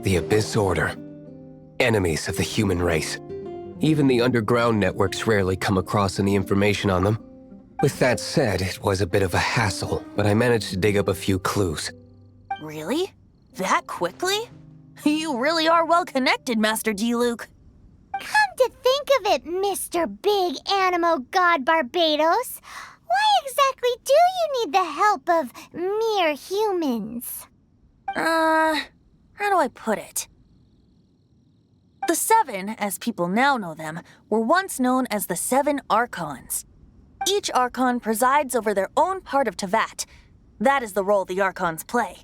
The Abyss Order. Enemies of the human race. Even the underground networks rarely come across any information on them. With that said, it was a bit of a hassle, but I managed to dig up a few clues. Really? That quickly? You really are well connected, Master Diluc. Come to think of it, Mr. Big Animo God Barbados, why exactly do you need the help of mere humans? How do I put it? The Seven, as people now know them, were once known as the Seven Archons. Each Archon presides over their own part of Teyvat. That is the role the Archons play.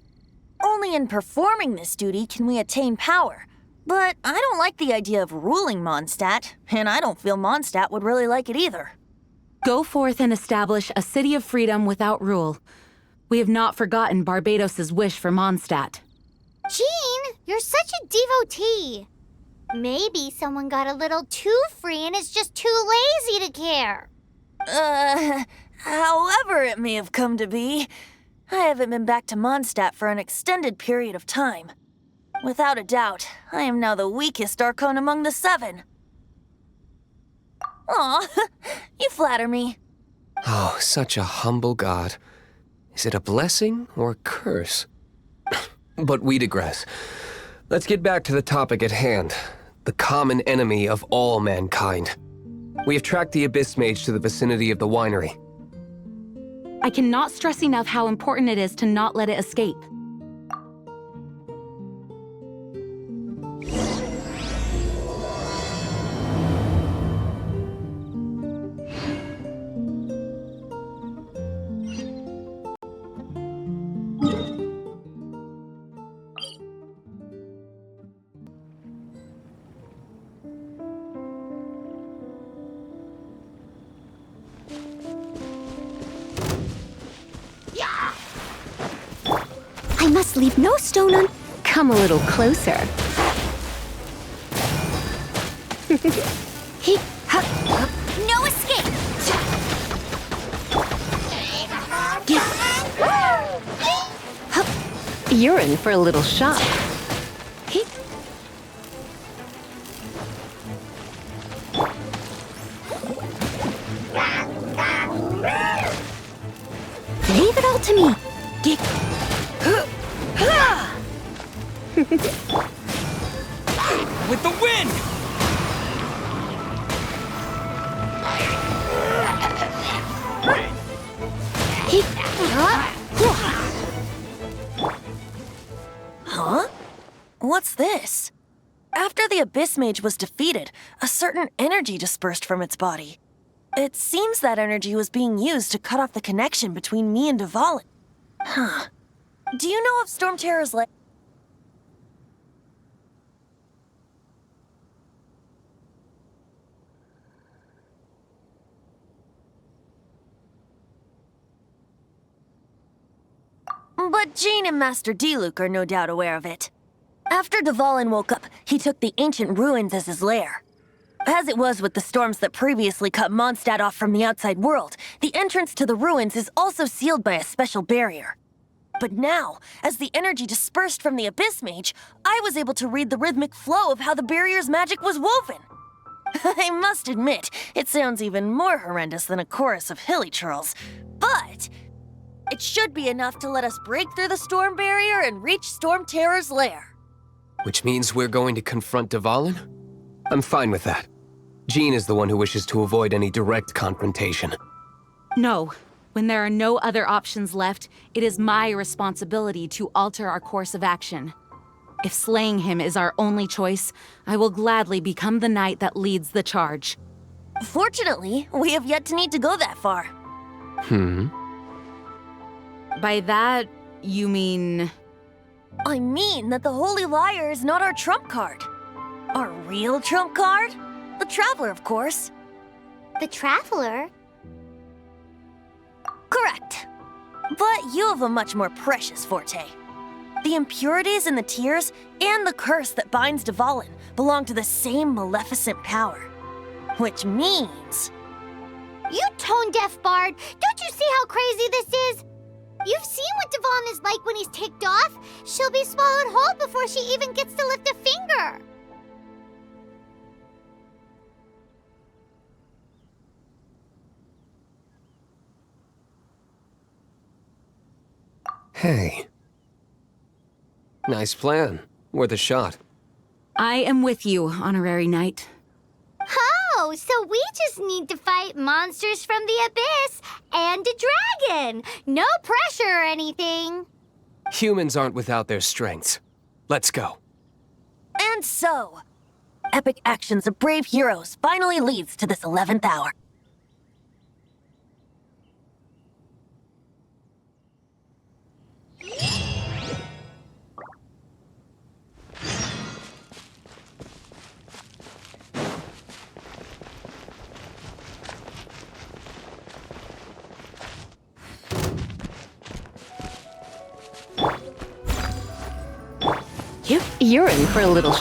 Only in performing this duty can we attain power. But I don't like the idea of ruling Mondstadt, and I don't feel Mondstadt would really like it either. Go forth and establish a city of freedom without rule. We have not forgotten Barbados' wish for Mondstadt. Jean, you're such a devotee. Maybe someone got a little too free and is just too lazy to care. However it may have come to be, I haven't been back to Mondstadt for an extended period of time. Without a doubt, I am now the weakest Archon among the Seven. Aw, you flatter me. Oh, such a humble god. Is it a blessing or a curse? But we digress. Let's get back to the topic at hand. The common enemy of all mankind. We have tracked the Abyss Mage to the vicinity of the winery. I cannot stress enough how important it is to not let it escape. I must leave no stone un... Come a little closer. No escape! You're in for a little shock. Leave it all to me. With the wind! Huh? What's this? After the Abyss Mage was defeated, a certain energy dispersed from its body. It seems that energy was being used to cut off the connection between me and Dvalin. Huh. Do you know of Stormterror's Lair? But Jean and Master Diluc are no doubt aware of it. After Dvalin woke up, he took the ancient ruins as his lair. As it was with the storms that previously cut Mondstadt off from the outside world, the entrance to the ruins is also sealed by a special barrier. But now, as the energy dispersed from the Abyss Mage, I was able to read the rhythmic flow of how the barrier's magic was woven. I must admit, it sounds even more horrendous than a chorus of hilly churls, but it should be enough to let us break through the storm barrier and reach Stormterror's lair. Which means we're going to confront Dvalin? I'm fine with that. Jean is the one who wishes to avoid any direct confrontation. No. When there are no other options left, it is my responsibility to alter our course of action. If slaying him is our only choice, I will gladly become the knight that leads the charge. Fortunately, we have yet to need to go that far. By that, you mean... I mean that the Holy Liar is not our trump card. Our real trump card? The Traveler, of course. The Traveler? Correct. But you have a much more precious forte. The impurities in the tears and the curse that binds Dvalin belong to the same maleficent power. Which means... You tone-deaf bard! Don't you see how crazy this is? You've seen what Dvalin is like when he's ticked off. She'll be swallowed whole before she even gets to lift a finger. Hey. Nice plan. Worth a shot. I am with you, Honorary Knight. Oh, so we just need to fight monsters from the abyss and a dragon. No pressure or anything. Humans aren't without their strengths. Let's go. And so, epic actions of brave heroes finally leads to this 11th hour. You're in for a little...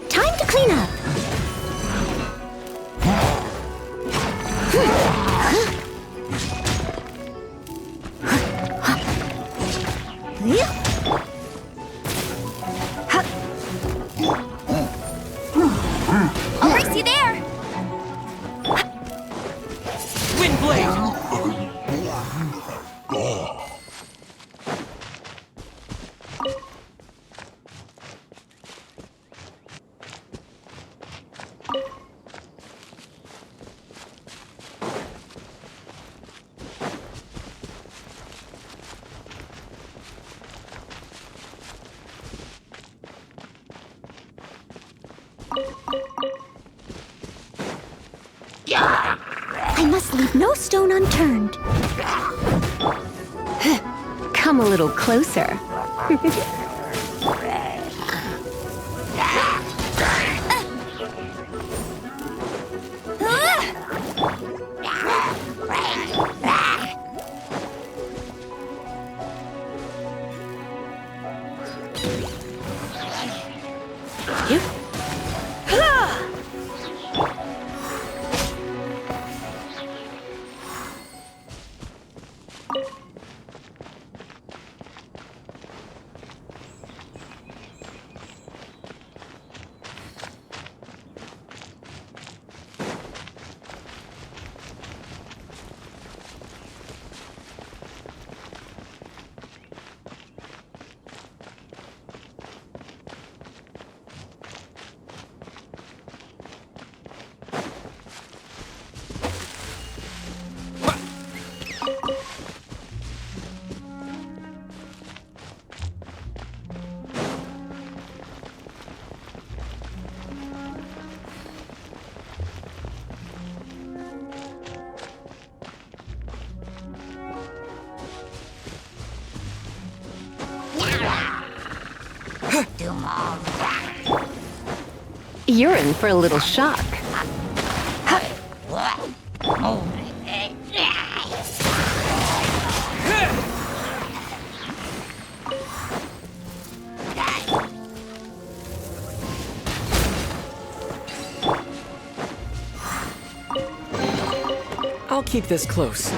Time to clean up. I'll race you there! Windblade! I must leave no stone unturned. Come a little closer. You're in for a little shock. I'll keep this close.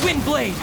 Windblade!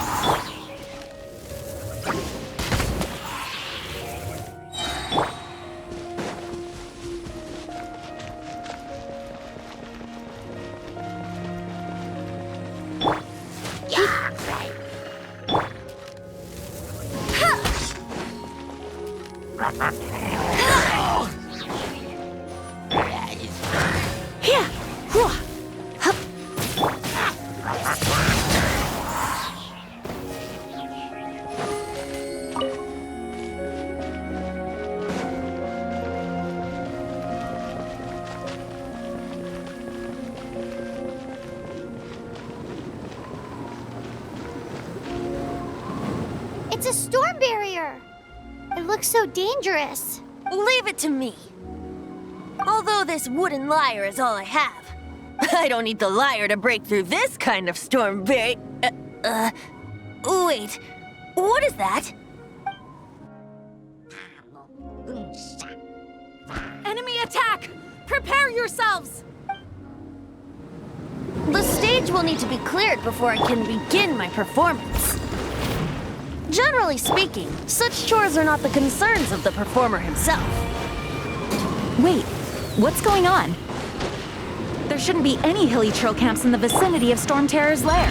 It's a storm barrier. It looks so dangerous. Leave it to me. Although this wooden lyre is all I have, I don't need the lyre to break through this kind of storm wait, what is that? Enemy attack! Prepare yourselves! The stage will need to be cleared before I can begin my performance. Generally speaking, such chores are not the concerns of the performer himself. Wait, what's going on? There shouldn't be any hilly trail camps in the vicinity of Stormterror's lair.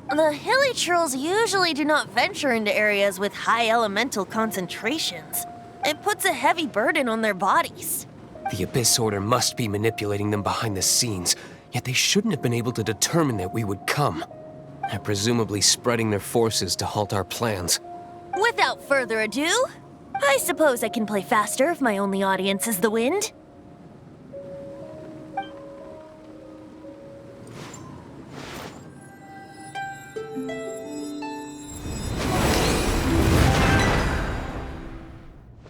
The hilly trolls usually do not venture into areas with high elemental concentrations. It puts a heavy burden on their bodies. The Abyss Order must be manipulating them behind the scenes, yet they shouldn't have been able to determine that we would come. They're presumably spreading their forces to halt our plans. Without further ado, I suppose I can play faster if my only audience is the wind.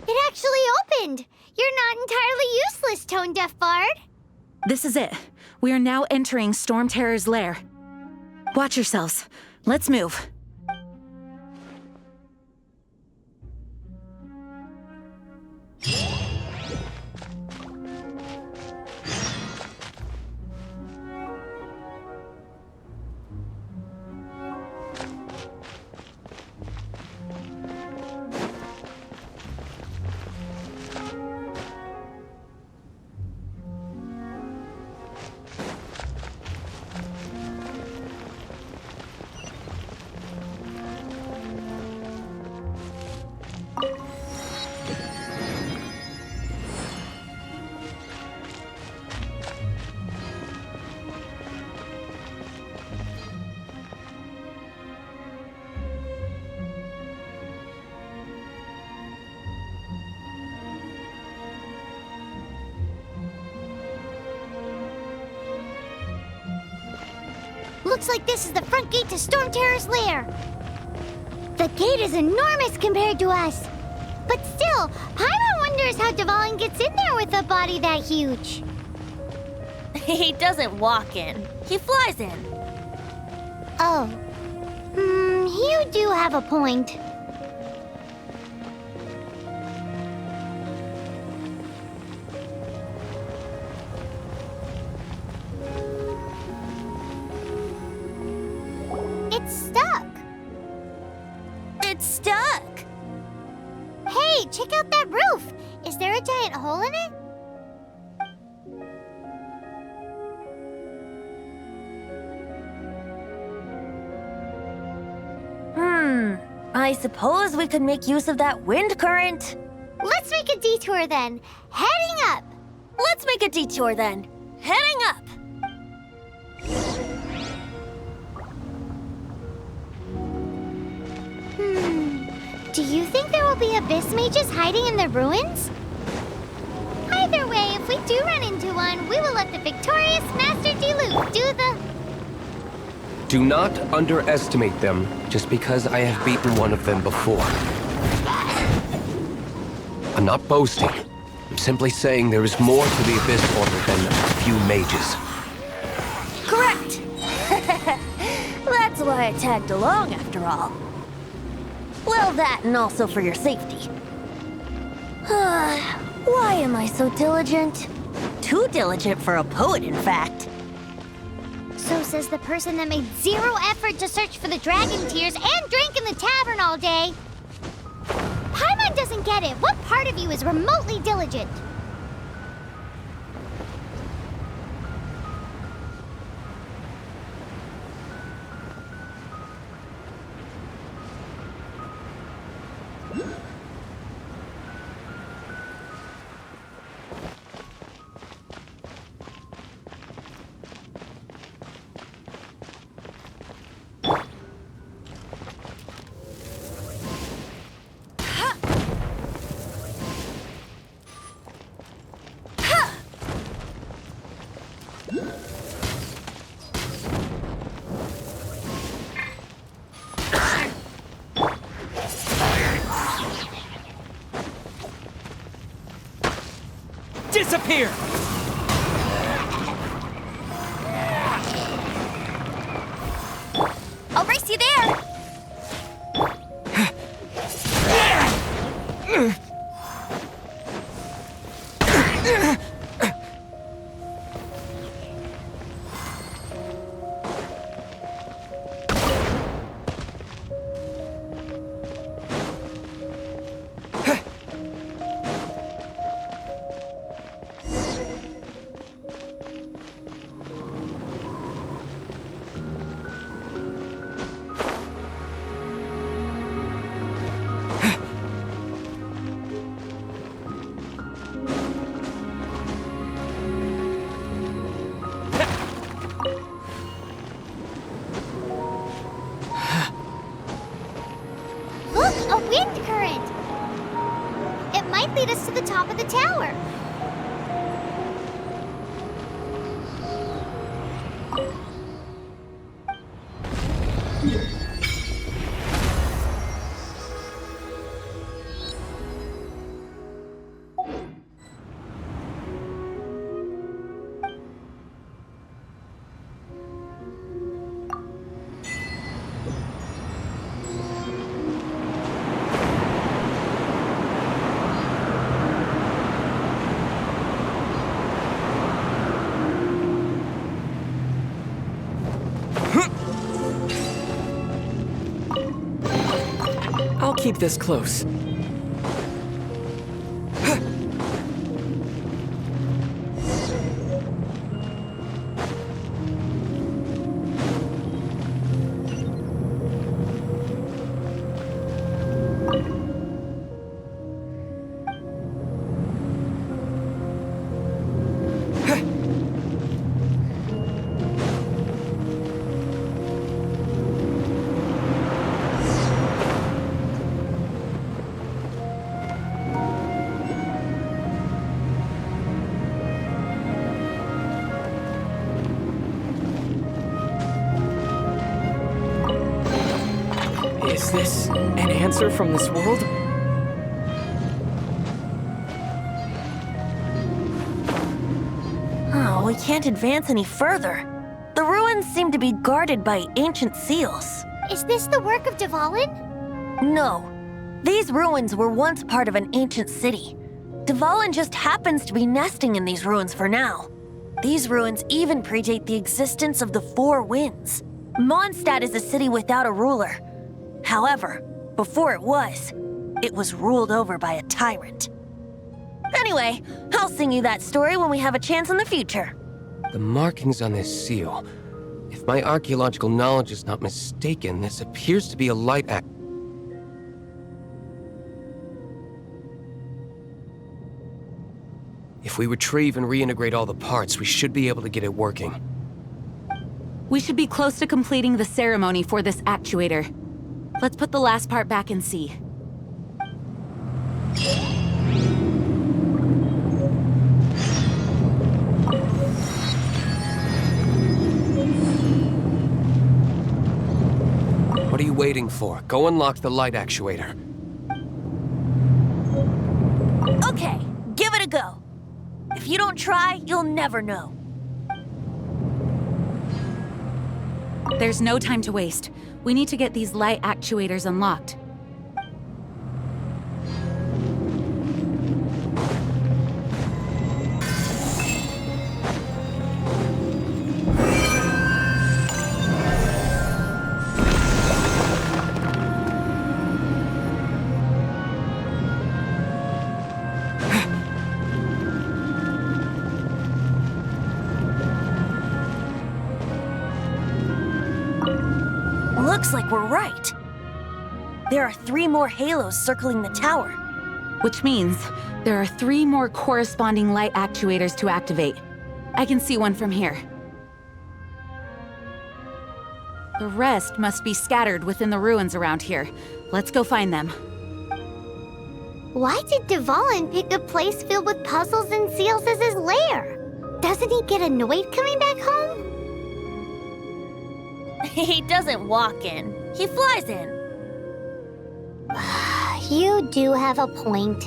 It actually opened! You're not entirely useless, Tone Deaf Bard. This is it. We are now entering Stormterror's lair. Watch yourselves. Let's move. Looks like this is the front gate to Stormterror's lair. The gate is enormous compared to us. But still, Paimon wonders how Dvalin gets in there with a body that huge. He doesn't walk in. He flies in. Oh. You do have a point. It's stuck. It's stuck. Hey, check out that roof. Is there a giant hole in it? I suppose we could make use of that wind current. Let's make a detour then. Heading up. Let's make a detour then. Heading up. Do you think there will be Abyss Mages hiding in the ruins? Either way, if we do run into one, we will let the victorious Master Diluc do the... Do not underestimate them just because I have beaten one of them before. I'm not boasting. I'm simply saying there is more to the Abyss Order than a few mages. Correct. That's why I tagged along after all. Well, that and also for your safety. Why am I so diligent? Too diligent for a poet, in fact. So says the person that made zero effort to search for the dragon tears and drank in the tavern all day. Paimon doesn't get it. What part of you is remotely diligent? Disappear! I'll race you there! Look, a wind current! It might lead us to the top of the tower. I'll keep this close. Is this an answer from this world? Oh, we can't advance any further. The ruins seem to be guarded by ancient seals. Is this the work of Dvalin? No. These ruins were once part of an ancient city. Dvalin just happens to be nesting in these ruins for now. These ruins even predate the existence of the Four Winds. Mondstadt is a city without a ruler. However, before it was ruled over by a tyrant. Anyway, I'll sing you that story when we have a chance in the future. The markings on this seal. If my archaeological knowledge is not mistaken, this appears to be a light act. If we retrieve and reintegrate all the parts, we should be able to get it working. We should be close to completing the ceremony for this actuator. Let's put the last part back and see. What are you waiting for? Go unlock the light actuator. Okay, give it a go. If you don't try, you'll never know. There's no time to waste. We need to get these light actuators unlocked. Looks like we're right. There are 3 more halos circling the tower. Which means there are 3 more corresponding light actuators to activate. I can see one from here. The rest must be scattered within the ruins around here. Let's go find them. Why did Dvalin pick a place filled with puzzles and seals as his lair? Doesn't he get annoyed coming back home? He doesn't walk in. He flies in. You do have a point.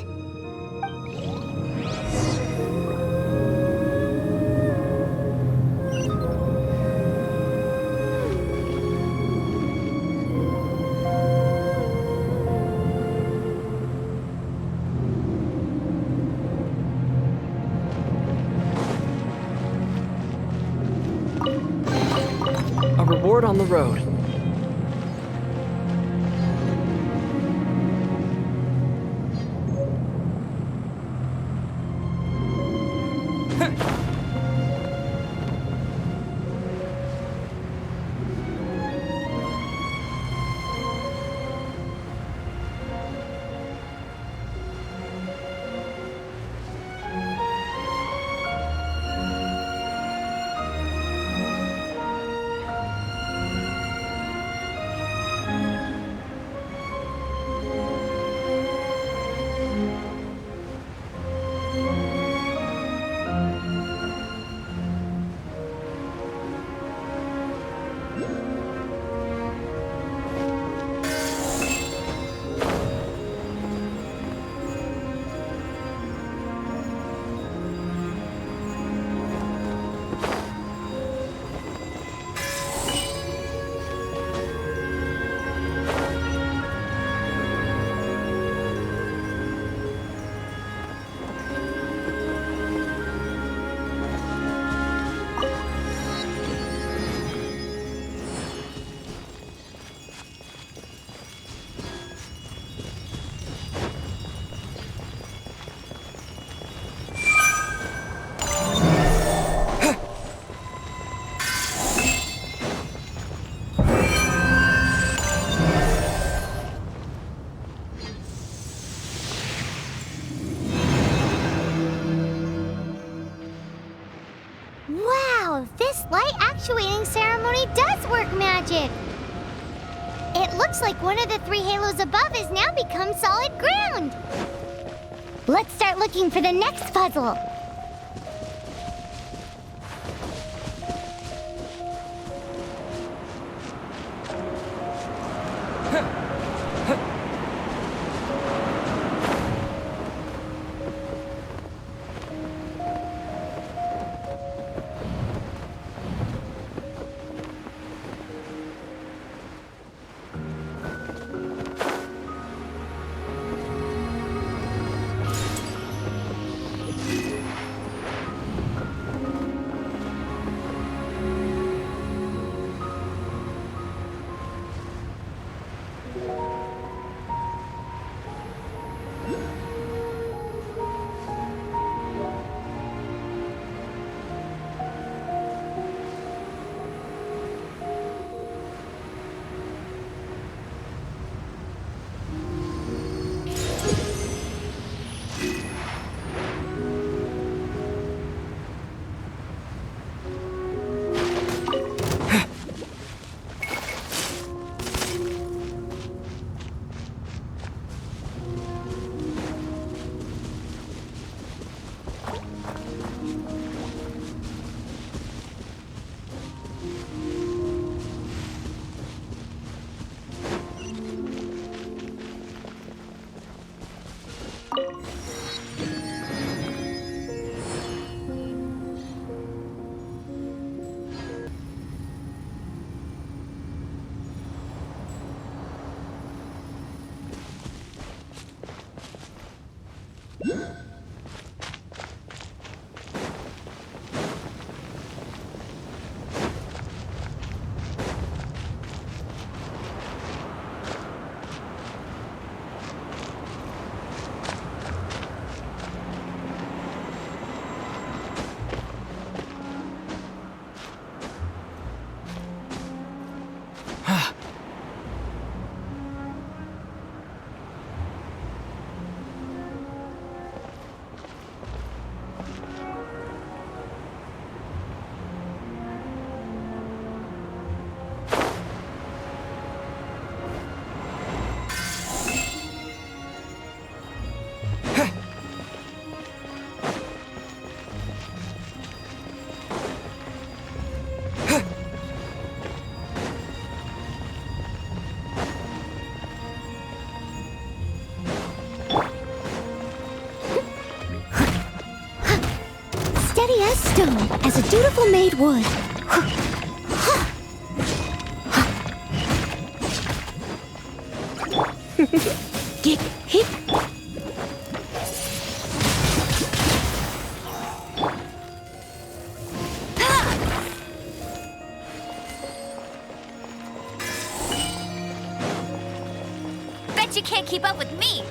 A reward on the road. This light actuating ceremony does work magic! It looks like one of the 3 halos above has now become solid ground! Let's start looking for the next puzzle! steady as stone, as a dutiful maid would. Bet you can't keep up with me!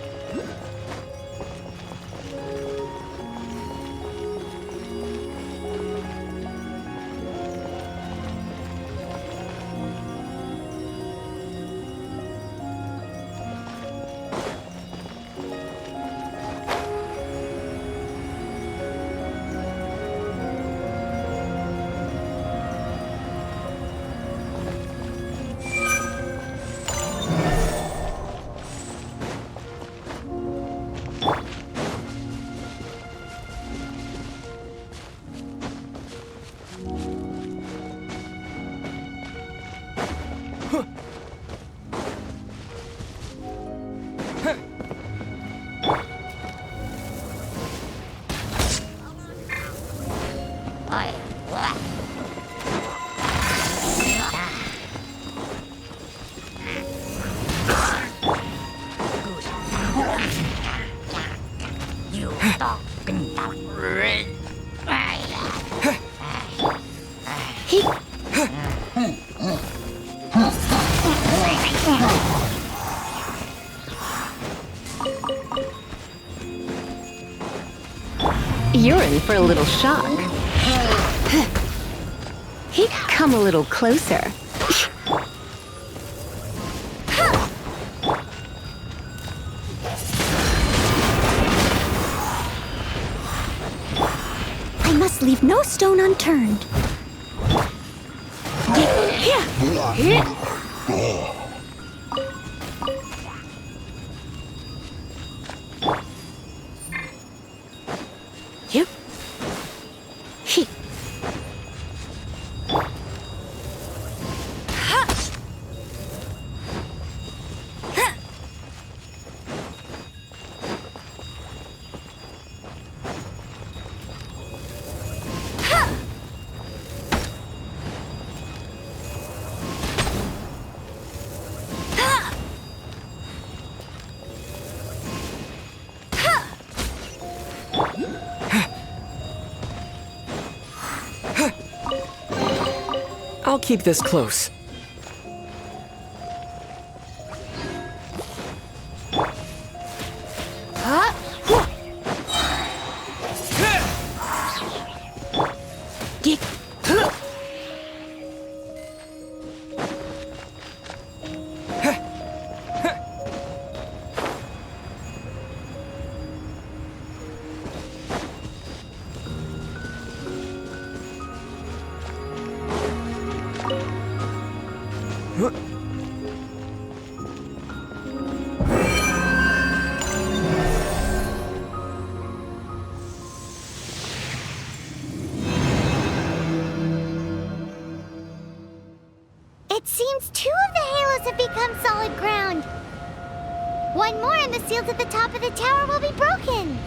You're in for a little shock. Come a little closer. I must leave no stone unturned. I'll keep this close. It seems 2 of the halos have become solid ground. 1 more and the seals at the top of the tower will be broken.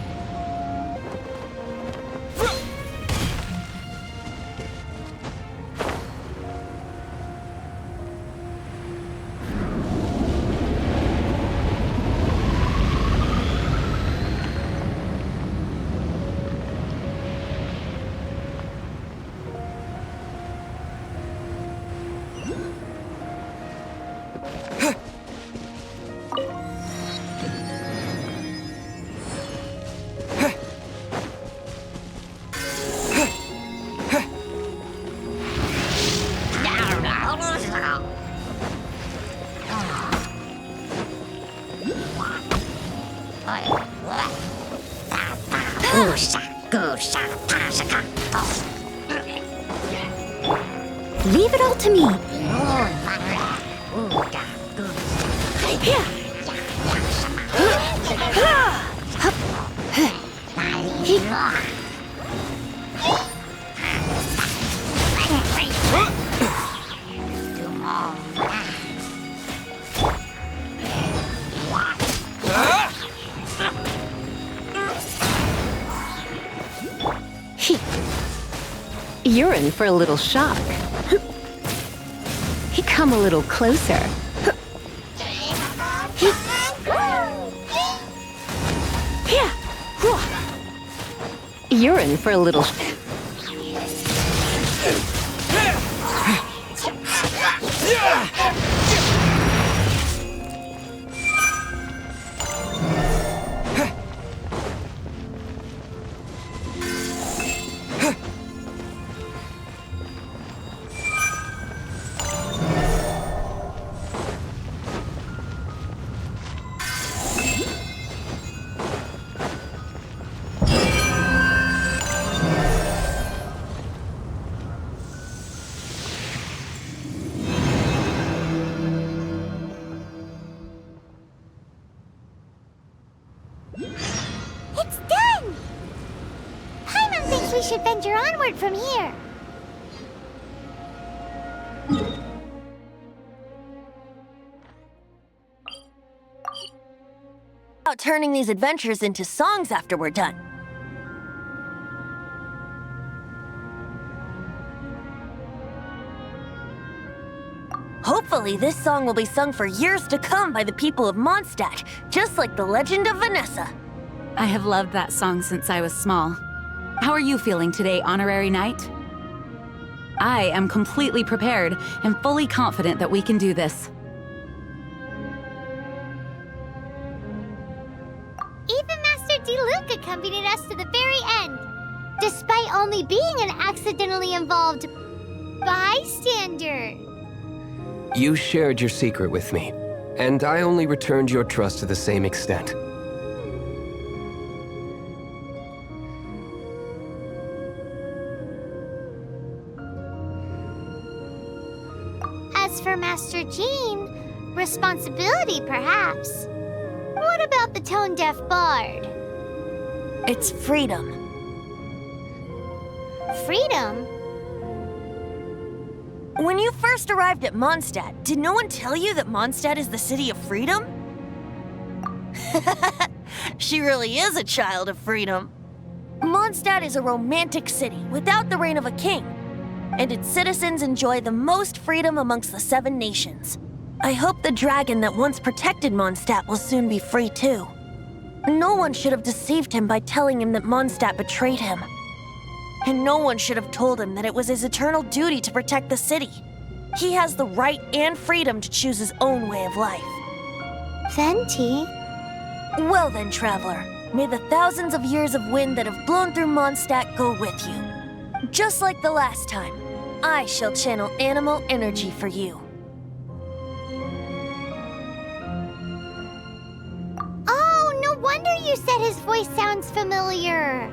Leave it all to me. You're in for a little shock. Come a little closer. You're in for a little... It's done! Paimon thinks we should venture onward from here. About turning these adventures into songs after we're done. Hopefully, this song will be sung for years to come by the people of Mondstadt, just like the legend of Vanessa. I have loved that song since I was small. How are you feeling today, Honorary Knight? I am completely prepared and fully confident that we can do this. Even Master Diluc accompanied us to the very end, despite only being an accidentally involved bystander. You shared your secret with me, and I only returned your trust to the same extent. As for Master Jean, responsibility perhaps. What about the tone-deaf bard? It's freedom. Freedom? When you first arrived at Mondstadt, did no one tell you that Mondstadt is the city of freedom? She really is a child of freedom. Mondstadt is a romantic city without the reign of a king, and its citizens enjoy the most freedom amongst the 7 nations. I hope the dragon that once protected Mondstadt will soon be free too. No one should have deceived him by telling him that Mondstadt betrayed him. And no one should have told him that it was his eternal duty to protect the city. He has the right and freedom to choose his own way of life. Venti? Well then, traveler, may the thousands of years of wind that have blown through Mondstadt go with you. Just like the last time, I shall channel animal energy for you. Oh, no wonder you said his voice sounds familiar.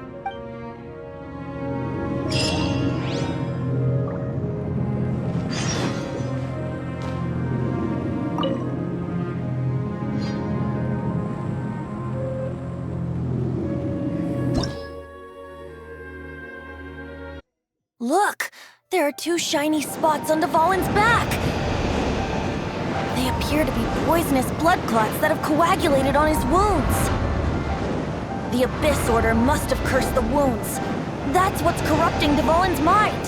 Look! There are 2 shiny spots on Dvalin's back! They appear to be poisonous blood clots that have coagulated on his wounds. The Abyss Order must have cursed the wounds. That's what's corrupting Dvalin's mind.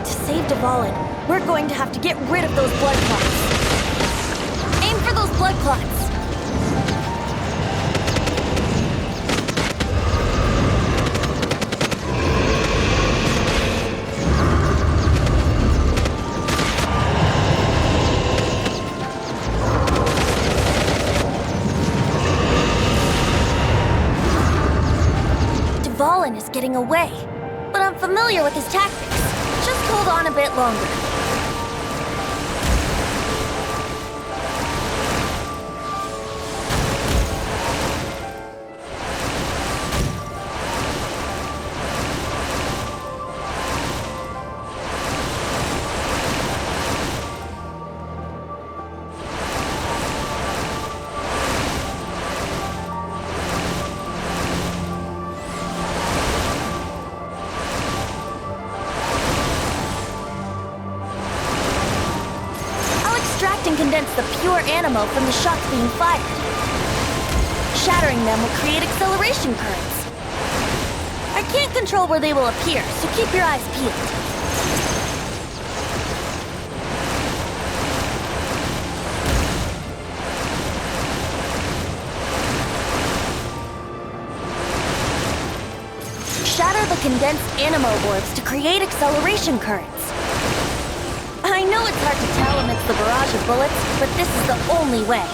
To save Dvalin, we're going to have to get rid of those blood clots. Aim for those blood clots! Dvalin is getting away, but I'm familiar with his tactics. Just hold on a bit longer. And condense the pure animal from the shots being fired. Shattering them will create acceleration currents. I can't control where they will appear, so keep your eyes peeled. Shatter the condensed animo orbs to create acceleration currents. I know it's hard to tell amidst the barrage of bullets, but this is the only way.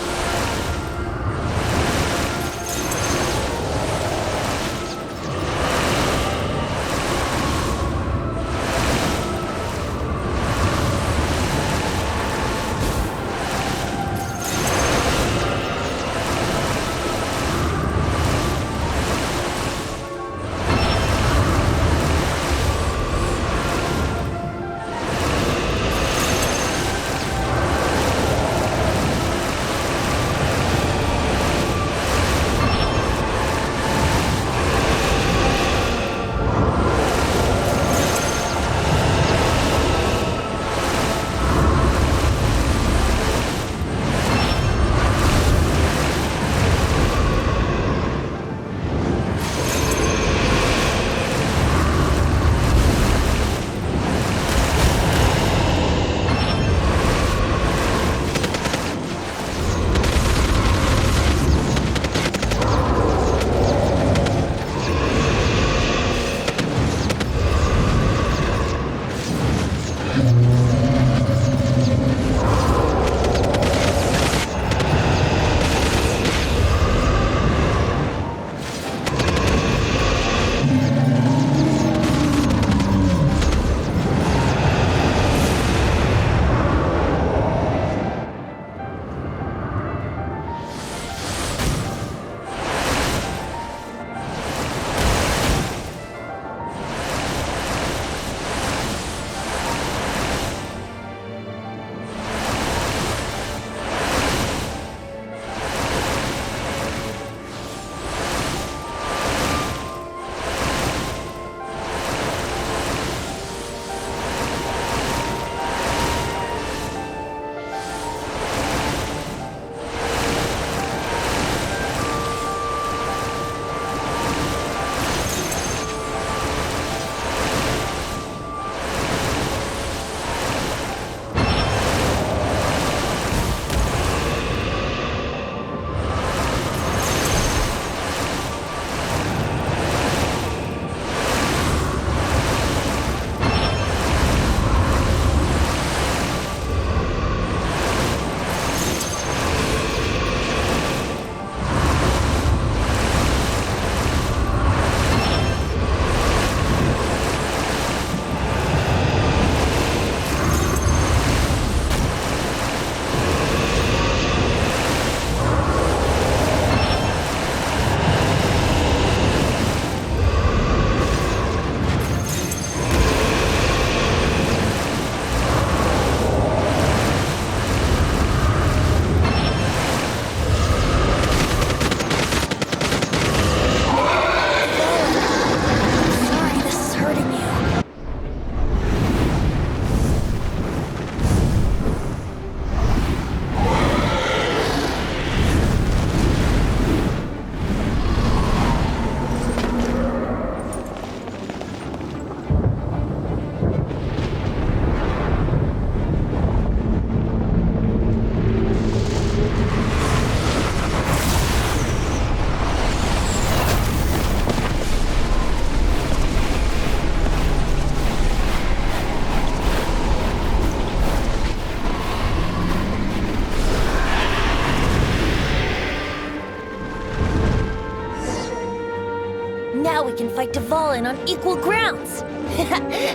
Now we can fight Dvalin on equal grounds.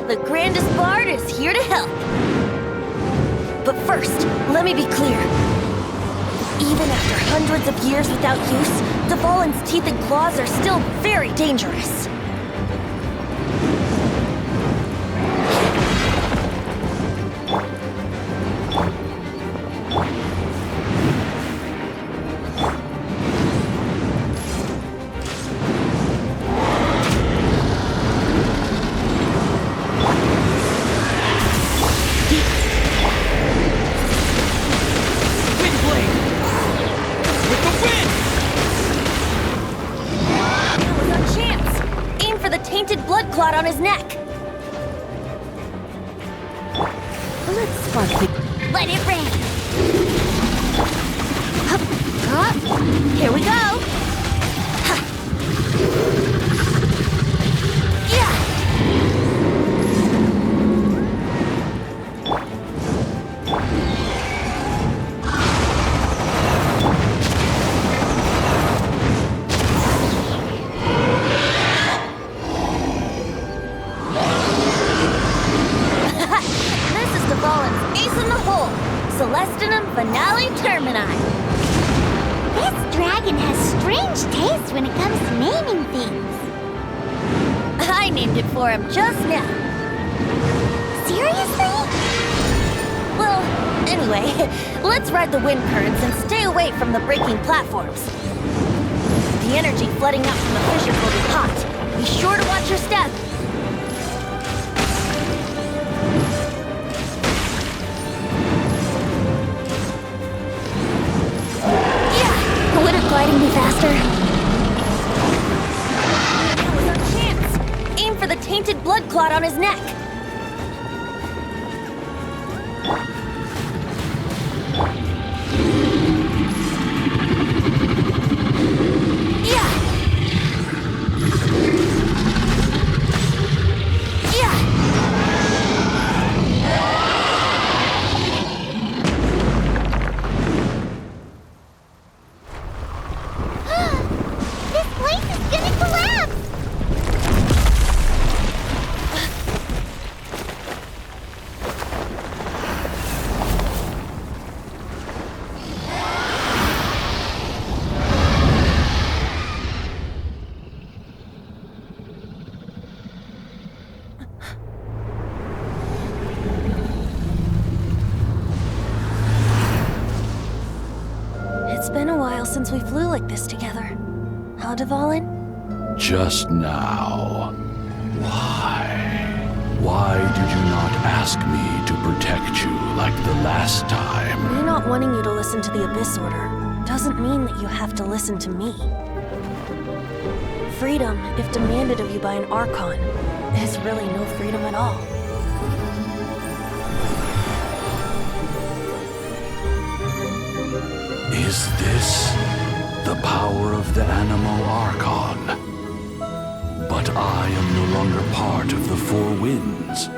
The grandest bard is here to help. But first, let me be clear. Even after hundreds of years without use, Dvalin's teeth and claws are still very dangerous. tainted blood clot on his neck. Let's spark the... Let it rain. Hup, hup. Here we go. Ha. Yeah. This is Dvalin's ace in the hole. Celestinum Finale Termini. This dragon has strange taste when it comes to naming things. I named it for him just now. Seriously? Well, anyway, let's ride the wind currents and stay away from the breaking platforms. The energy flooding out from the fissure will be hot. Be sure to watch your step. Yeah! Wouldn't gliding be faster? That was our chance. Aim for the tainted blood clot on his neck. This place is gonna collapse! It's been a while since we flew like this together. Huh, Dvalin? Just now. Why? Why did you not ask me to protect you like the last time? Me not wanting you to listen to the Abyss Order doesn't mean that you have to listen to me. Freedom, if demanded of you by an Archon, is really no freedom at all. Is this the power of the Animo Archon? But I am no longer part of the Four Winds.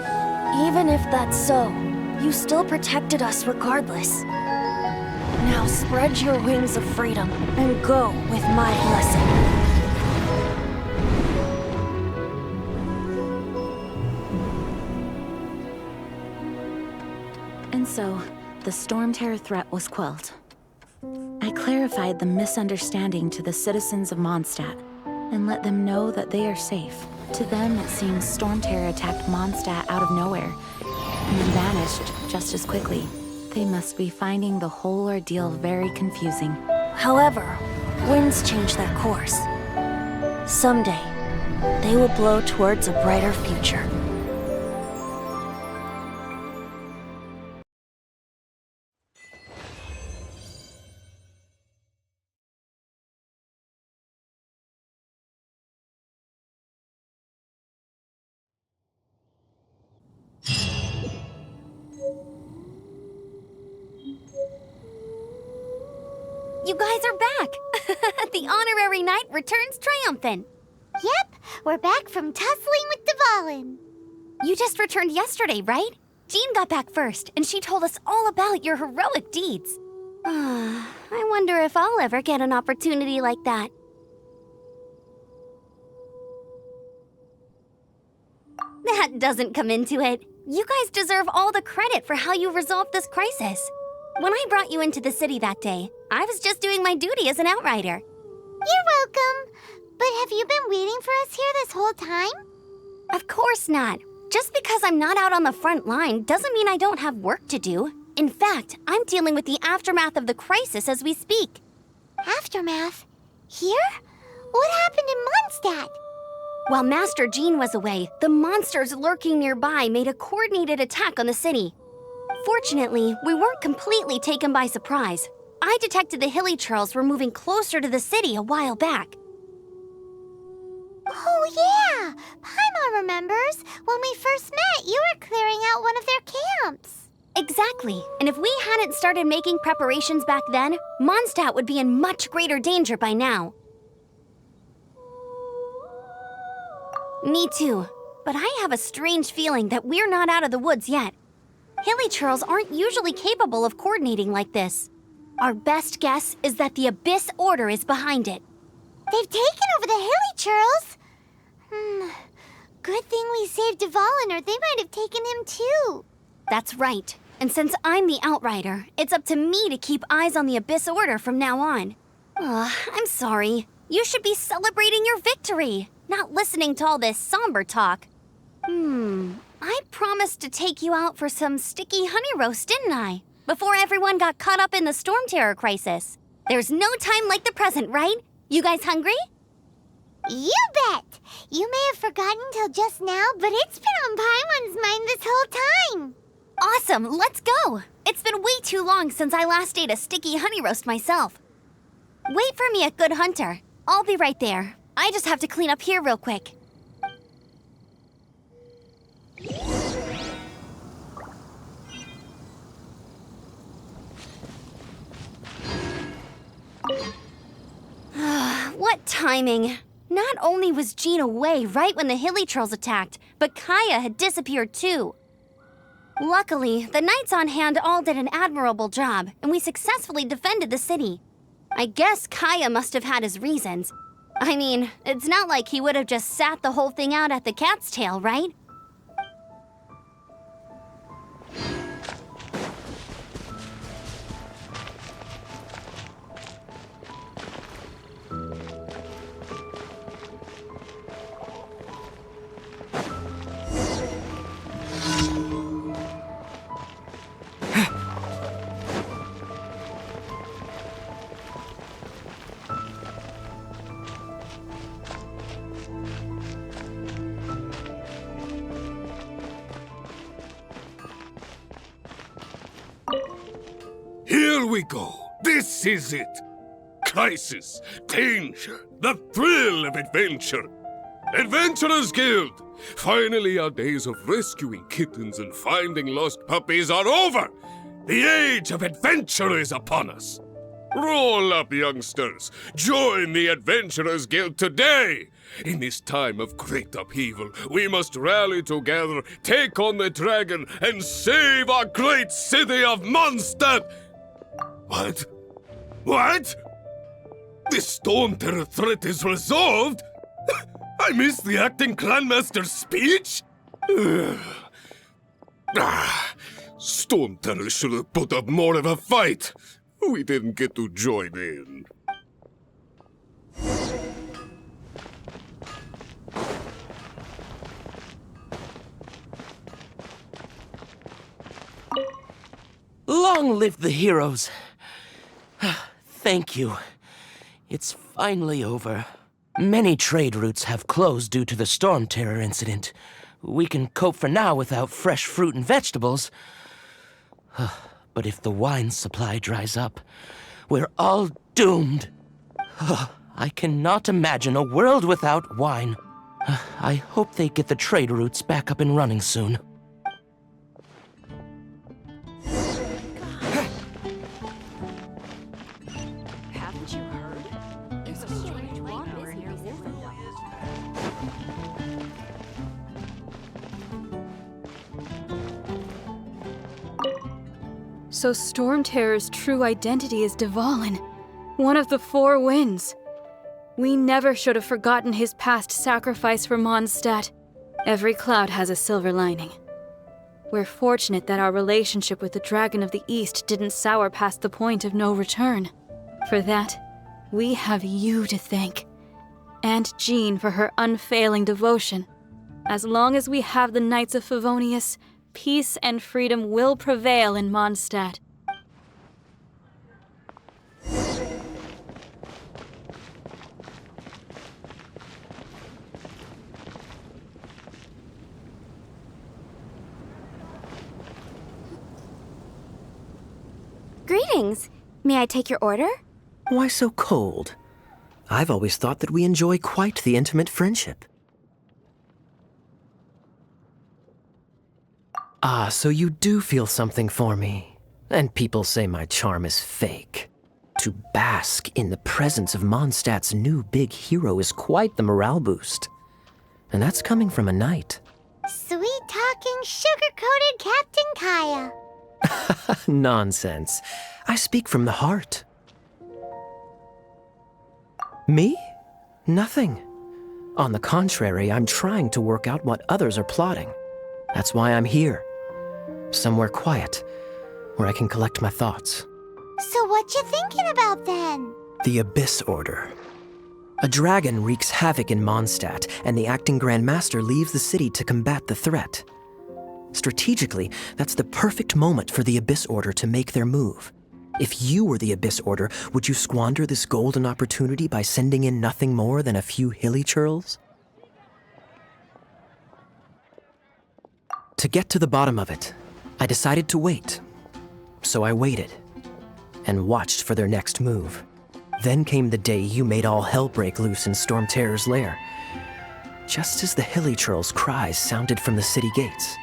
Even if that's so, you still protected us regardless. Now spread your wings of freedom and go with my blessing. And so, the Stormterror threat was quelled. I clarified the misunderstanding to the citizens of Mondstadt and let them know that they are safe. To them, it seems Stormterror attacked Mondstadt out of nowhere and then vanished just as quickly. They must be finding the whole ordeal very confusing. However, winds change their course. Someday, they will blow towards a brighter future. You guys are back! The honorary knight returns triumphant. Yep, we're back from tussling with Dvalin. You just returned yesterday, right? Jean got back first, and she told us all about your heroic deeds. I wonder if I'll ever get an opportunity like that. That doesn't come into it. You guys deserve all the credit for how you resolved this crisis. When I brought you into the city that day, I was just doing my duty as an outrider. You're welcome. But have you been waiting for us here this whole time? Of course not. Just because I'm not out on the front line doesn't mean I don't have work to do. In fact, I'm dealing with the aftermath of the crisis as we speak. Aftermath? Here? What happened in Mondstadt? While Master Jean was away, the monsters lurking nearby made a coordinated attack on the city. Fortunately, we weren't completely taken by surprise. I detected the Hilly Churls were moving closer to the city a while back. Oh yeah! Paimon remembers. When we first met, you were clearing out one of their camps. Exactly. And if we hadn't started making preparations back then, Mondstadt would be in much greater danger by now. Me too. But I have a strange feeling that we're not out of the woods yet. Hilichurls aren't usually capable of coordinating like this. Our best guess is that the Abyss Order is behind it. They've taken over the Hilichurls? Good thing we saved Dvalin, or they might have taken him too. That's right. And since I'm the Outrider, it's up to me to keep eyes on the Abyss Order from now on. I'm sorry. You should be celebrating your victory, not listening to all this somber talk. I promised to take you out for some sticky honey roast, didn't I? Before everyone got caught up in the Stormterror crisis. There's no time like the present, right? You guys hungry? You bet! You may have forgotten till just now, but it's been on Paimon's mind this whole time. Awesome, let's go! It's been way too long since I last ate a sticky honey roast myself. Wait for me at Good Hunter. I'll be right there. I just have to clean up here real quick. What timing! Not only was Jean away right when the Hilichurls attacked, but Kaya had disappeared too. Luckily, the knights on hand all did an admirable job, and we successfully defended the city. I guess Kaya must have had his reasons. I mean, it's not like he would have just sat the whole thing out at the cat's tail, right? Here we go. This is it. Crisis, danger, the thrill of adventure. Adventurers Guild! Finally, our days of rescuing kittens and finding lost puppies are over! The age of adventure is upon us! Roll up, youngsters! Join the Adventurers Guild today! In this time of great upheaval, we must rally together, take on the dragon, and save our great city of Mondstadt! What? What? The Stormterror threat is resolved? I missed the acting clanmaster's speech? Stormterror should have put up more of a fight. We didn't get to join in. Long live the heroes. Thank you. It's finally over. Many trade routes have closed due to the Stormterror incident. We can cope for now without fresh fruit and vegetables. But if the wine supply dries up, we're all doomed. I cannot imagine a world without wine. I hope they get the trade routes back up and running soon. Haven't you heard? There's a strange wanderer near Wolfenbach. So Stormterror's true identity is Dvalin, one of the Four Winds. We never should have forgotten his past sacrifice for Mondstadt. Every cloud has a silver lining. We're fortunate that our relationship with the Dragon of the East didn't sour past the point of no return. For that, we have you to thank. And Jean for her unfailing devotion. As long as we have the Knights of Favonius, peace and freedom will prevail in Mondstadt. Greetings. May I take your order? Why so cold? I've always thought that we enjoy quite the intimate friendship. Ah, so you do feel something for me. And people say my charm is fake. To bask in the presence of Mondstadt's new big hero is quite the morale boost. And that's coming from a knight. Sweet-talking, sugar-coated Captain Kaya. Nonsense. I speak from the heart. Me? Nothing. On the contrary, I'm trying to work out what others are plotting. That's why I'm here. Somewhere quiet, where I can collect my thoughts. So what you thinking about then? The Abyss Order. A dragon wreaks havoc in Mondstadt, and the acting Grand Master leaves the city to combat the threat. Strategically, that's the perfect moment for the Abyss Order to make their move. If you were the Abyss Order, would you squander this golden opportunity by sending in nothing more than a few hilly churls? To get to the bottom of it, I decided to wait. So I waited, and watched for their next move. Then came the day you made all hell break loose in Stormterror's lair, just as the hilly churl's cries sounded from the city gates.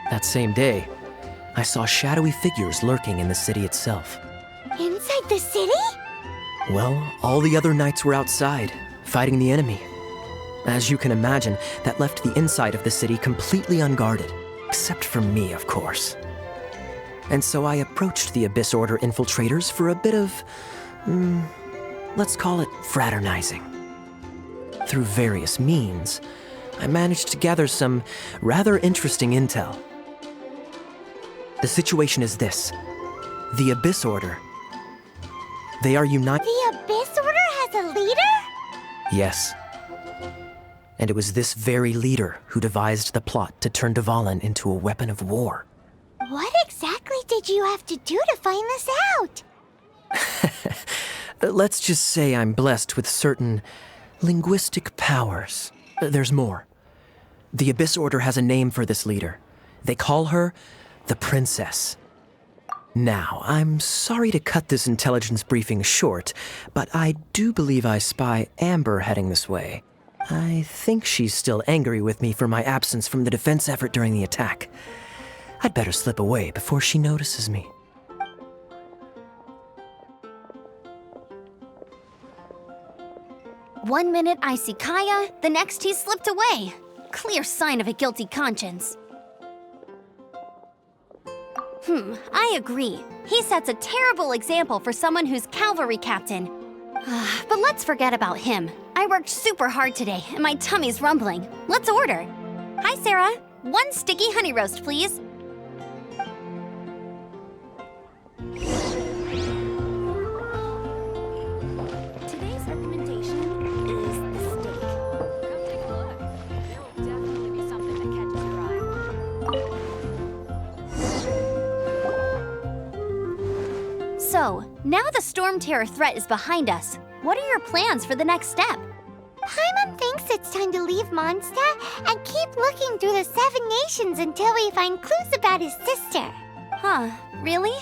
That same day, I saw shadowy figures lurking in the city itself. Inside the city? Well, all the other knights were outside, fighting the enemy. As you can imagine, that left the inside of the city completely unguarded, except for me, of course. And so I approached the Abyss Order infiltrators for a bit of, let's call it fraternizing. Through various means, I managed to gather some rather interesting intel. The situation is this. The Abyss Order. They are united. The Abyss Order has a leader? Yes. And it was this very leader who devised the plot to turn Dvalin into a weapon of war. What exactly did you have to do to find this out? Let's just say I'm blessed with certain linguistic powers. There's more. The Abyss Order has a name for this leader. They call her the Princess. Now, I'm sorry to cut this intelligence briefing short, but I do believe I spy Amber heading this way. I think she's still angry with me for my absence from the defense effort during the attack. I'd better slip away before she notices me. One minute I see Kaya, the next he's slipped away. Clear sign of a guilty conscience. I agree. He sets a terrible example for someone who's cavalry captain. But let's forget about him. I worked super hard today, and my tummy's rumbling. Let's order. Hi, Sarah. 1 sticky honey roast, please. Today's recommendation is the steak. Come take a look. There will definitely be something that catches your eye. So, now the Stormterror threat is behind us. What are your plans for the next step? Paimon thinks it's time to leave Mondstadt and keep looking through the 7 nations until we find clues about his sister. Huh, really?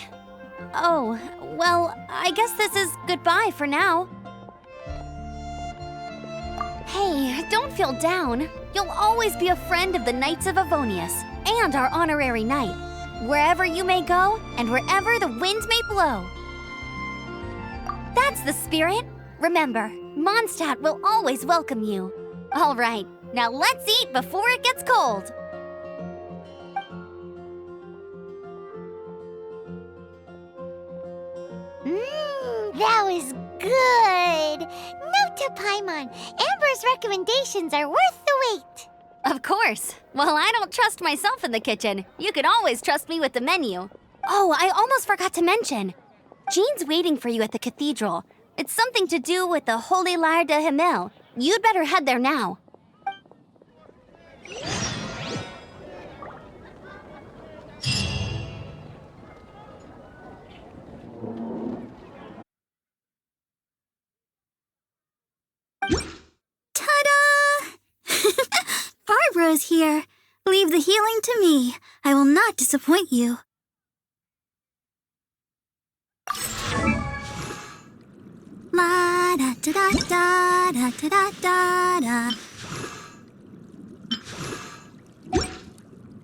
Oh, well, I guess this is goodbye for now. Hey, don't feel down. You'll always be a friend of the Knights of Avonius and our honorary knight. Wherever you may go and wherever the wind may blow. That's the spirit. Remember, Mondstadt will always welcome you. All right, now let's eat before it gets cold. That was good. Note to Paimon, Amber's recommendations are worth the wait. Of course. Well, I don't trust myself in the kitchen. You can always trust me with the menu. Oh, I almost forgot to mention. Jean's waiting for you at the Cathedral. It's something to do with the Holy Lair de Himmel. You'd better head there now. Barbara's here. Leave the healing to me. I will not disappoint you. La da da da da da da da da.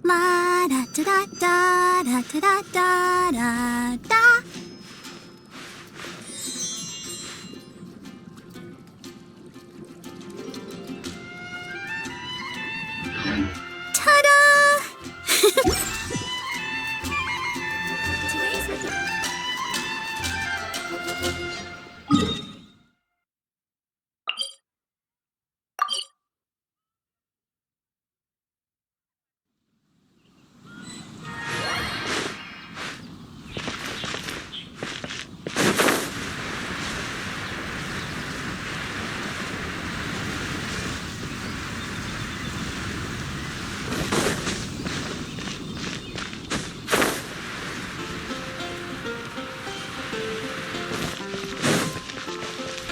La da da da da da da da da. Ta-da!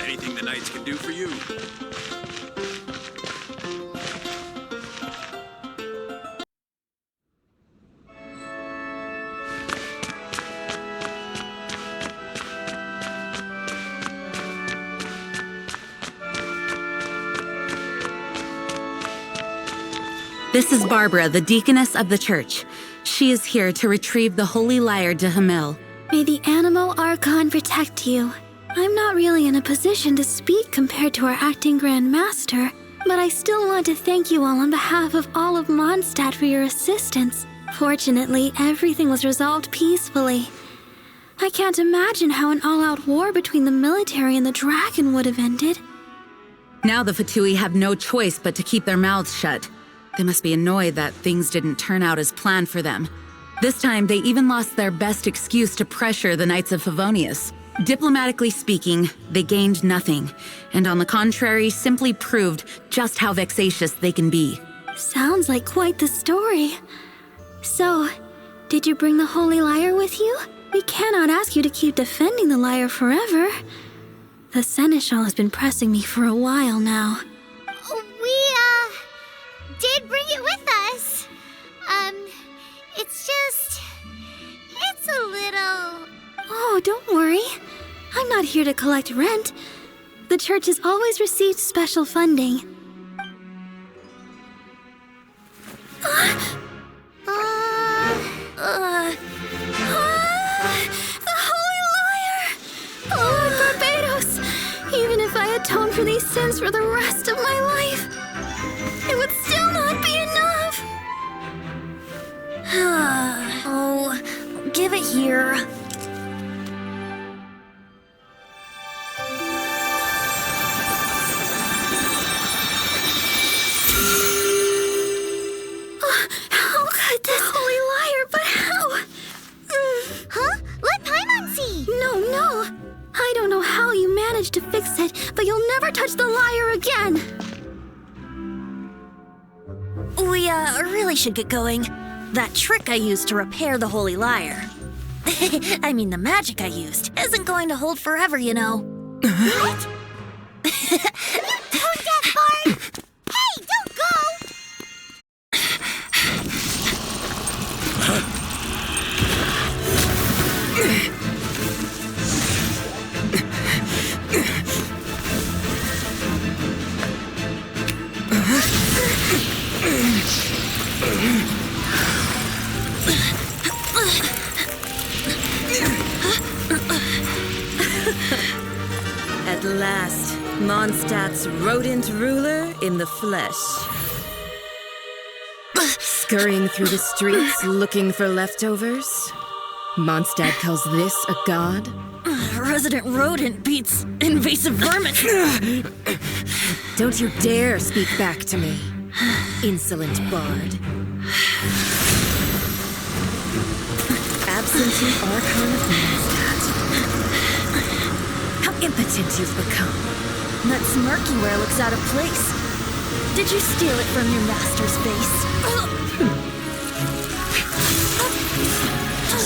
Anything the Knights can do for you. This is Barbara, the deaconess of the church. She is here to retrieve the holy lyre de Hamil. May the Animo Archon protect you. I'm not really in a position to speak compared to our acting Grand Master, but I still want to thank you all on behalf of all of Mondstadt for your assistance. Fortunately, everything was resolved peacefully. I can't imagine how an all-out war between the military and the dragon would have ended. Now the Fatui have no choice but to keep their mouths shut. They must be annoyed that things didn't turn out as planned for them. This time, they even lost their best excuse to pressure the Knights of Favonius. Diplomatically speaking, they gained nothing, and on the contrary, simply proved just how vexatious they can be. Sounds like quite the story. So, did you bring the Holy Lyre with you? We cannot ask you to keep defending the lyre forever. The Seneschal has been pressing me for a while now. We, did bring it with us. It's a little... Oh, don't worry. I'm not here to collect rent. The church has always received special funding. The Holy Lyre! Lord Barbados! Even if I atone for these sins for the rest of my life, it would still not be enough! Oh, give it here. How could this Holy Lyre, but how? Huh? Let Paimon see! No. I don't know how you managed to fix it, but you'll never touch the lyre again! We, really should get going. That trick I used to repair the Holy Lyre. I mean, the magic I used isn't going to hold forever, you know. What? Tone deaf, Bard! Hey, don't go! At last, Mondstadt's rodent ruler in the flesh. Scurrying through the streets looking for leftovers? Mondstadt calls this a god? Resident rodent beats invasive vermin. Don't you dare speak back to me, insolent bard. Absentee Archon of Mondstadt. How impotent you've become. That smirky wear looks out of place. Did you steal it from your master's face?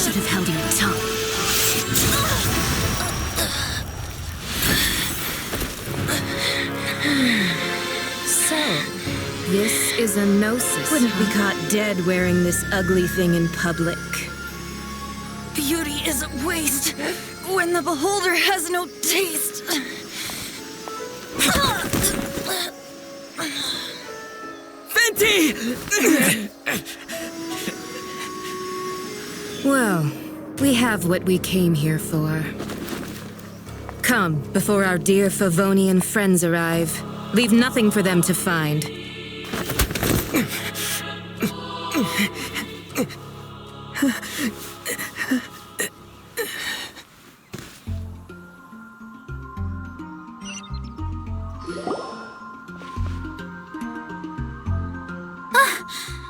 Should have held your tongue. So, this is a gnosis. Wouldn't be caught dead wearing this ugly thing in public. Beauty is a waste when the beholder has no taste. Venti! Well, we have what we came here for. Come, before our dear Favonian friends arrive. Leave nothing for them to find.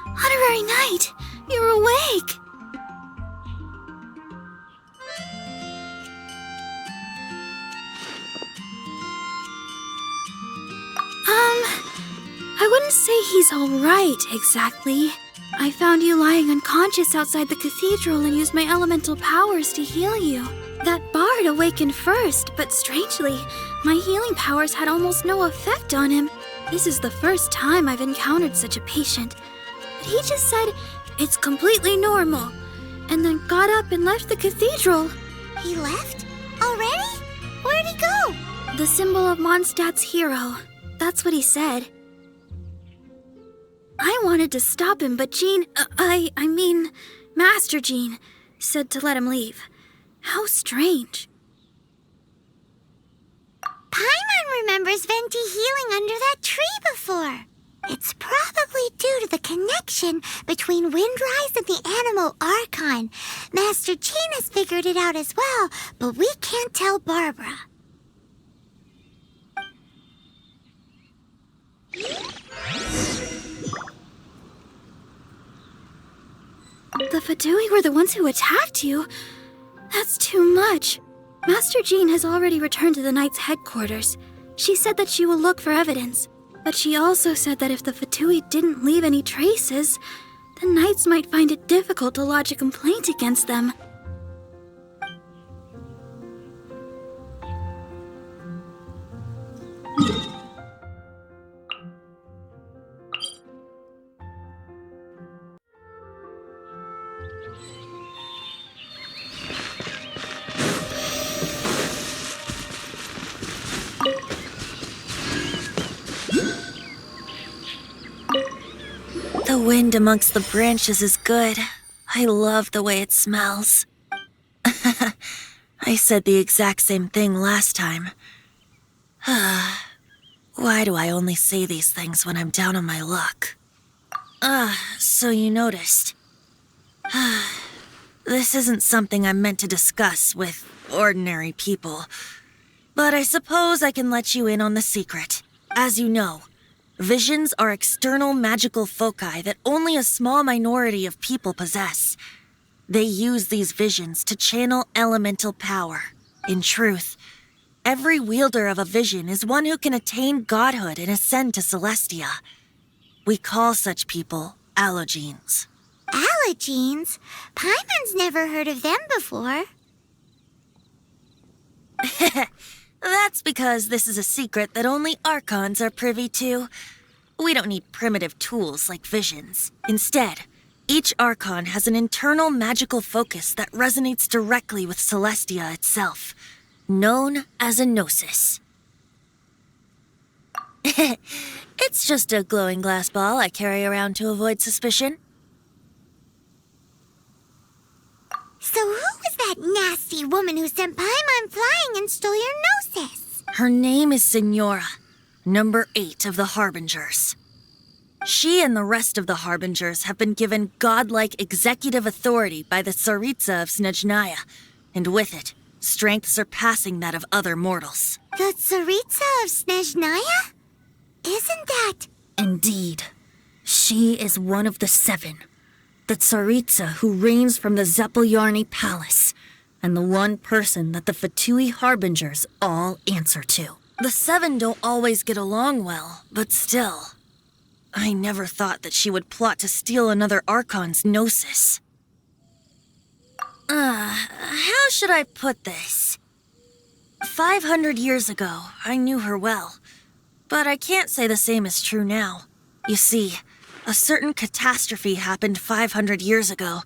Honorary Knight, you're awake! I wouldn't say he's alright, exactly. I found you lying unconscious outside the cathedral and used my elemental powers to heal you. That bard awakened first, but strangely, my healing powers had almost no effect on him. This is the first time I've encountered such a patient. But he just said, it's completely normal, and then got up and left the cathedral. He left? Already? Where'd he go? The symbol of Mondstadt's hero. That's what he said. I wanted to stop him, but Master Jean, said to let him leave. How strange. Paimon remembers Venti healing under that tree before. It's probably due to the connection between Windrise and the Animal Archon. Master Jean has figured it out as well, but we can't tell Barbara. The Fatui were the ones who attacked you? That's too much. Master Jean has already returned to the Knight's headquarters. She said that she will look for evidence, but she also said that if the Fatui didn't leave any traces, the Knights might find it difficult to lodge a complaint against them. The wind amongst the branches is good. I love the way it smells. I said the exact same thing last time. Why do I only say these things when I'm down on my luck? So you noticed. This isn't something I'm meant to discuss with ordinary people. But I suppose I can let you in on the secret. As you know, visions are external magical foci that only a small minority of people possess. They use these visions to channel elemental power. In truth, every wielder of a vision is one who can attain godhood and ascend to Celestia. We call such people allogenes. Allogenes? Paimon's never heard of them before. That's because this is a secret that only Archons are privy to. We don't need primitive tools like visions. Instead, each Archon has an internal magical focus that resonates directly with Celestia itself, known as a gnosis. It's just a glowing glass ball I carry around to avoid suspicion. So who was that nasty woman who sent Paimon flying and stole your gnosis? Her name is Signora, number 8 of the Harbingers. She and the rest of the Harbingers have been given godlike executive authority by the Tsaritsa of Snezhnaya, and with it, strength surpassing that of other mortals. The Tsaritsa of Snezhnaya? Isn't that... Indeed. She is one of the 7. The Tsaritsa who reigns from the Zeppeljorny Palace, and the one person that the Fatui Harbingers all answer to. The 7 don't always get along well, but still. I never thought that she would plot to steal another Archon's gnosis. How should I put this? 500 years ago, I knew her well, but I can't say the same is true now. You see, a certain catastrophe happened 500 years ago,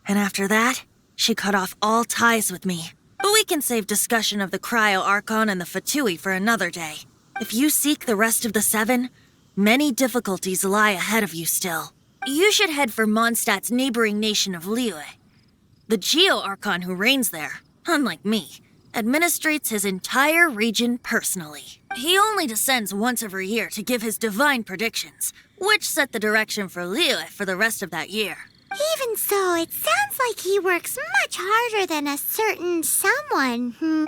and after that, she cut off all ties with me. But we can save discussion of the Cryo Archon and the Fatui for another day. If you seek the rest of the 7, many difficulties lie ahead of you still. You should head for Mondstadt's neighboring nation of Liyue. The Geo-Archon who reigns there, unlike me, administrates his entire region personally. He only descends once every year to give his divine predictions, which set the direction for Lair for the rest of that year. Even so, it sounds like he works much harder than a certain someone. In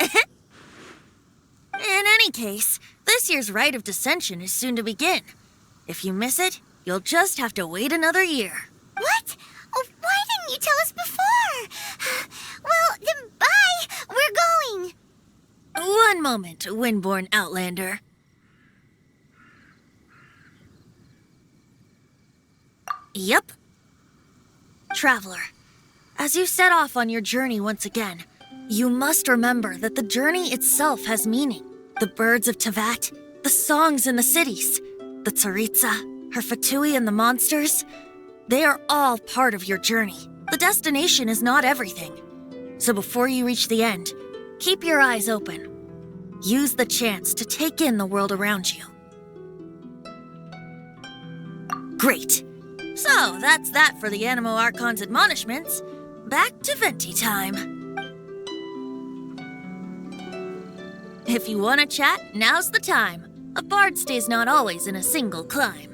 any case, this year's Rite of Descension is soon to begin. If you miss it, you'll just have to wait another year. What? Oh, why didn't you tell us before? Well, then bye! We're going! One moment, Windborn Outlander. Yep. Traveler, as you set off on your journey once again, you must remember that the journey itself has meaning. The birds of Teyvat, the songs in the cities, the Tsaritsa, her Fatui and the monsters, they are all part of your journey. The destination is not everything. So before you reach the end, keep your eyes open. Use the chance to take in the world around you. Great. So, that's that for the Animo Archon's admonishments. Back to Venti time. If you want to chat, now's the time. A bard stays not always in a single climb.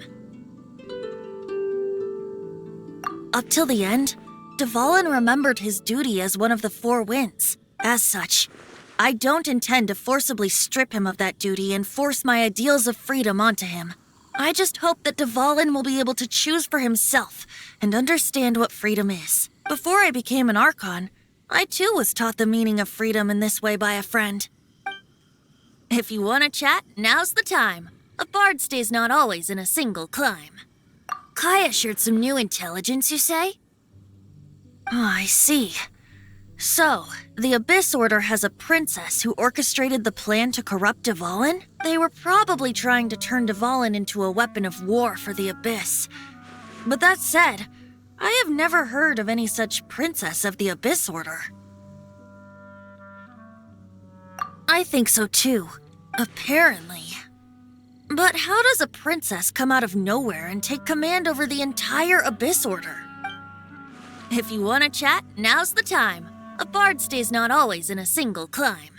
Up till the end, Dvalin remembered his duty as one of the Four Winds. As such, I don't intend to forcibly strip him of that duty and force my ideals of freedom onto him. I just hope that Dvalin will be able to choose for himself and understand what freedom is. Before I became an Archon, I too was taught the meaning of freedom in this way by a friend. If you want to chat, now's the time. A bard stays not always in a single climb. Kaya shared some new intelligence, you say? Oh, I see. So, the Abyss Order has a princess who orchestrated the plan to corrupt Dvalin? They were probably trying to turn Dvalin into a weapon of war for the Abyss. But that said, I have never heard of any such princess of the Abyss Order. I think so too, apparently. But how does a princess come out of nowhere and take command over the entire Abyss Order? If you want to chat, now's the time. A bard stays not always in a single climb.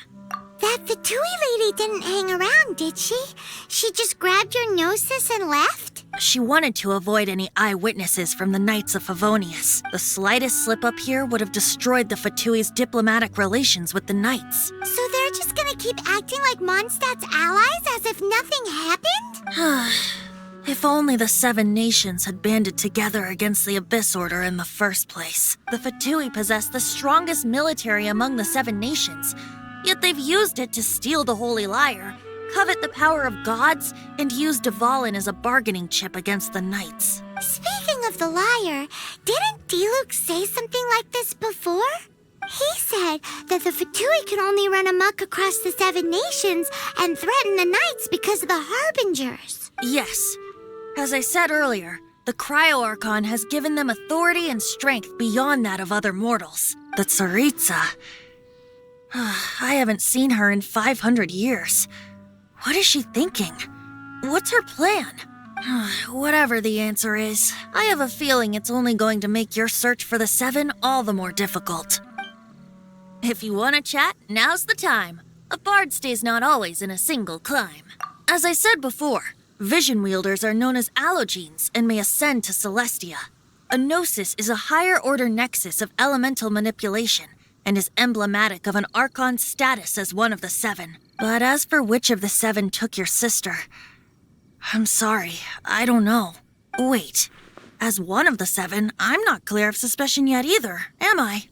That Fatui lady didn't hang around, did she? She just grabbed your gnosis and left? She wanted to avoid any eyewitnesses from the Knights of Favonius. The slightest slip-up here would have destroyed the Fatui's diplomatic relations with the Knights. So they're just gonna keep acting like Mondstadt's allies as if nothing happened? If only the Seven Nations had banded together against the Abyss Order in the first place. The Fatui possess the strongest military among the Seven Nations, yet they've used it to steal the Holy Lyre, covet the power of gods, and use Dvalin as a bargaining chip against the Knights. Speaking of the Lyre, didn't Diluc say something like this before? He said that the Fatui can only run amok across the Seven Nations and threaten the Knights because of the Harbingers. Yes. As I said earlier, the Cryo-Archon has given them authority and strength beyond that of other mortals. The Tsaritsa... I haven't seen her in 500 years. What is she thinking? What's her plan? Whatever the answer is, I have a feeling it's only going to make your search for the Seven all the more difficult. If you want to chat, now's the time. A bard stays not always in a single climb. As I said before, Vision Wielders are known as Allogenes and may ascend to Celestia. A Gnosis is a higher-order nexus of elemental manipulation and is emblematic of an Archon's status as one of the Seven. But as for which of the Seven took your sister, I'm sorry, I don't know. Wait, as one of the Seven, I'm not clear of suspicion yet either, am I?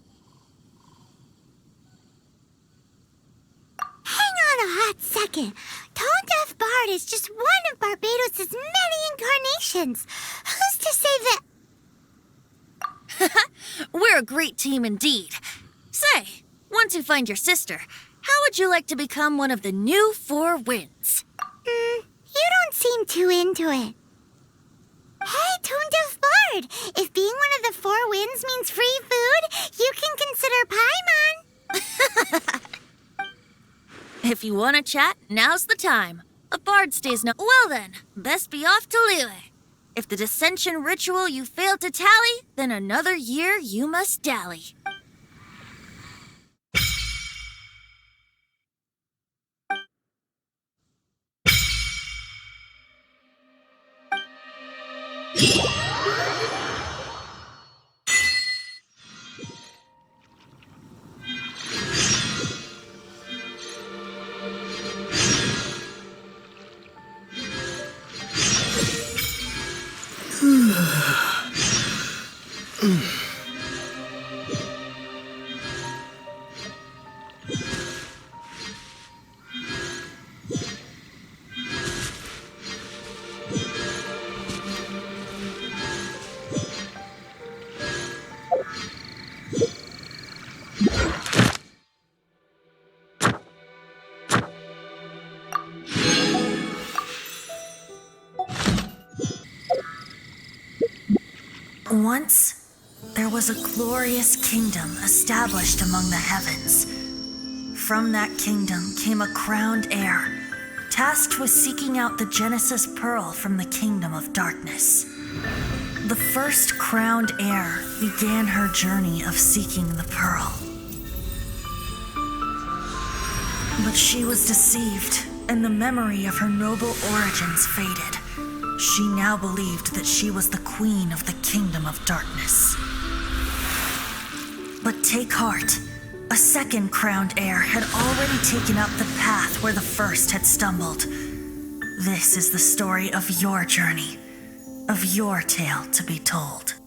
Hang on a hot second. Tone Deaf Bard is just one of Barbados' many incarnations. Who's to say that... We're a great team indeed. Say, once you find your sister, how would you like to become one of the new Four Winds? You don't seem too into it. Hey, Tone Deaf Bard, if being one of the Four Winds means free food, you can consider Paimon. If you want to chat, now's the time. A bard stays no... Well then, best be off to Lair. If the dissension ritual you failed to tally, then another year you must dally. Once, there was a glorious kingdom established among the heavens. From that kingdom came a crowned heir, tasked with seeking out the Genesis Pearl from the kingdom of darkness. The first crowned heir began her journey of seeking the pearl. But she was deceived, and the memory of her noble origins faded. She now believed that she was the queen of the kingdom of darkness. But take heart. A second crowned heir had already taken up the path where the first had stumbled. This is the story of your journey, of your tale to be told.